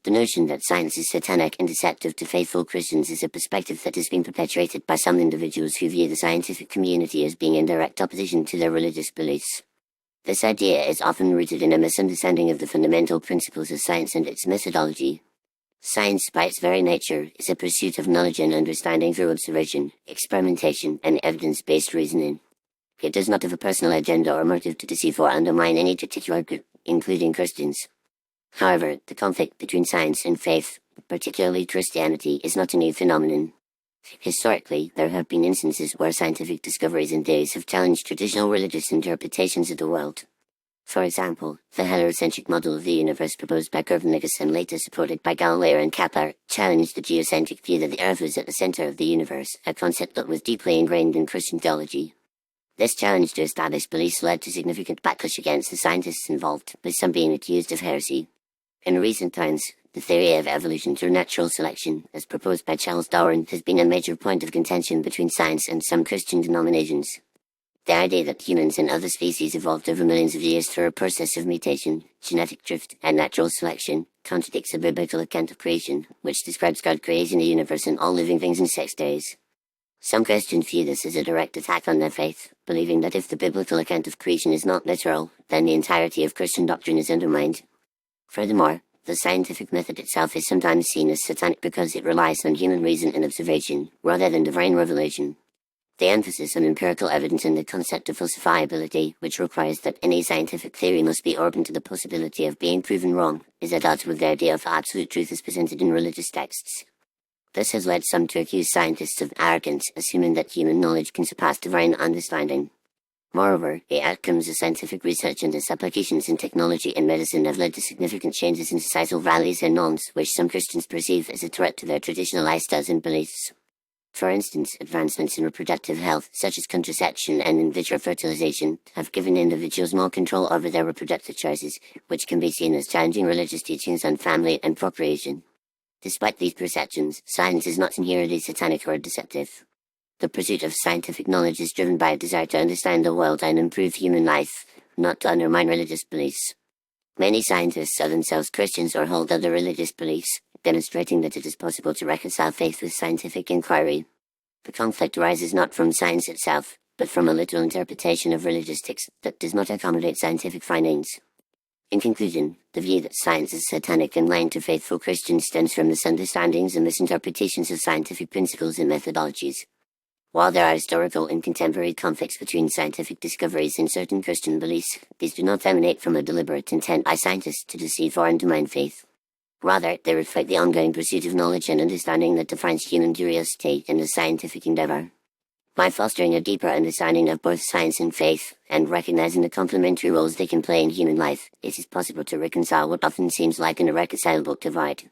The notion that science is satanic and deceptive to faithful Christians is a perspective that has been perpetuated by some individuals who view the scientific community as being in direct opposition to their religious beliefs. This idea is often rooted in a misunderstanding of the fundamental principles of science and its methodology. Science, by its very nature, is a pursuit of knowledge and understanding through observation, experimentation, and evidence-based reasoning. It does not have a personal agenda or motive to deceive or undermine any particular group, including Christians. However, the conflict between science and faith, particularly Christianity, is not a new phenomenon. Historically, there have been instances where scientific discoveries and theories have challenged traditional religious interpretations of the world. For example, the heliocentric model of the universe proposed by Copernicus and later supported by Galileo and Kepler challenged the geocentric view that the Earth was at the center of the universe, a concept that was deeply ingrained in Christian theology. This challenge to established beliefs led to significant backlash against the scientists involved, with some being accused of heresy. In recent times, the theory of evolution through natural selection, as proposed by Charles Darwin, has been a major point of contention between science and some Christian denominations. The idea that humans and other species evolved over millions of years through a process of mutation, genetic drift, and natural selection contradicts the biblical account of creation, which describes God creating the universe and all living things in 6 days. Some Christians view this as a direct attack on their faith, believing that if the biblical account of creation is not literal, then the entirety of Christian doctrine is undermined. Furthermore, the scientific method itself is sometimes seen as satanic because it relies on human reason and observation, rather than divine revelation. The emphasis on empirical evidence and the concept of falsifiability, which requires that any scientific theory must be open to the possibility of being proven wrong, is at odds with the idea of absolute truth as presented in religious texts. This has led some to accuse scientists of arrogance, assuming that human knowledge can surpass divine understanding. Moreover, the outcomes of scientific research and its applications in technology and medicine have led to significant changes in societal values and norms, which some Christians perceive as a threat to their traditional lifestyles and beliefs. For instance, advancements in reproductive health, such as contraception and in vitro fertilization, have given individuals more control over their reproductive choices, which can be seen as challenging religious teachings on family and procreation. Despite these perceptions, science is not inherently satanic or deceptive. The pursuit of scientific knowledge is driven by a desire to understand the world and improve human life, not to undermine religious beliefs. Many scientists are themselves Christians or hold other religious beliefs, demonstrating that it is possible to reconcile faith with scientific inquiry. The conflict arises not from science itself, but from a literal interpretation of religious texts that does not accommodate scientific findings. In conclusion, the view that science is satanic and lying to faithful Christians stems from misunderstandings and misinterpretations of scientific principles and methodologies. While there are historical and contemporary conflicts between scientific discoveries and certain Christian beliefs, these do not emanate from a deliberate intent by scientists to deceive or undermine faith. Rather, they reflect the ongoing pursuit of knowledge and understanding that defines human curiosity and the scientific endeavor. By fostering a deeper understanding of both science and faith, and recognizing the complementary roles they can play in human life, it is possible to reconcile what often seems like an irreconcilable divide.